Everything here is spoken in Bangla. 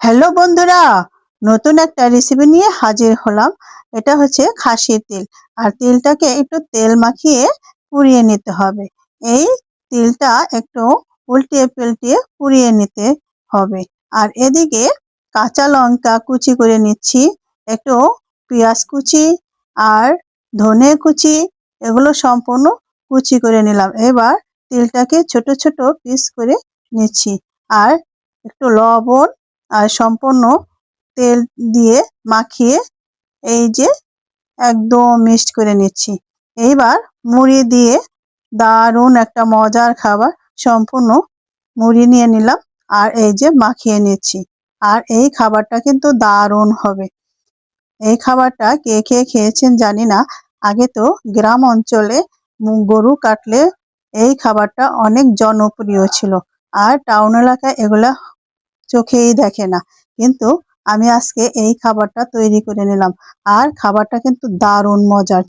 হ্যালো বন্ধুরা, নতুন একটা রেসিপি নিয়ে হাজির হলাম। এটা হচ্ছে খাসির তেল। আর তেলটাকে একটু তেল মাখিয়ে পুড়িয়ে নিতে হবে। এই তেলটা একটু উল্টিয়ে পাল্টিয়ে পুড়িয়ে নিতে হবে। আর এদিকে কাঁচা লঙ্কা কুচি করে নিচ্ছি, একটু পেঁয়াজ কুচি আর ধনে কুচি, এগুলো সম্পূর্ণ কুচি করে নিলাম। এবার তেলটাকে ছোট ছোট পিস করে নিচ্ছি। আর একটু লবণ আর সম্পূর্ণ তেল দিয়ে মাখিয়ে এই যে একদম মিক্সড করে নিচ্ছি। এইবার মুড়ি দিয়ে দারুণ একটা মজার খাবার সম্পূর্ণ মুড়ি নিয়ে নিলাম আর এই যে মাখিয়ে নিচ্ছি। আর এই খাবারটা কিন্তু দারুণ হবে। এই খাবারটা কে কে খেয়েছেন জানি না। আগে তো গ্রাম অঞ্চলে গরু কাটলে এই খাবারটা অনেক জনপ্রিয় ছিল। আর টাউন এলাকায় এগুলা চোখেই দেখে না। কিন্তু আমি আজকে এই খাবারটা তৈরি করে নিলাম। আর খাবারটা কিন্তু দারুণ মজার।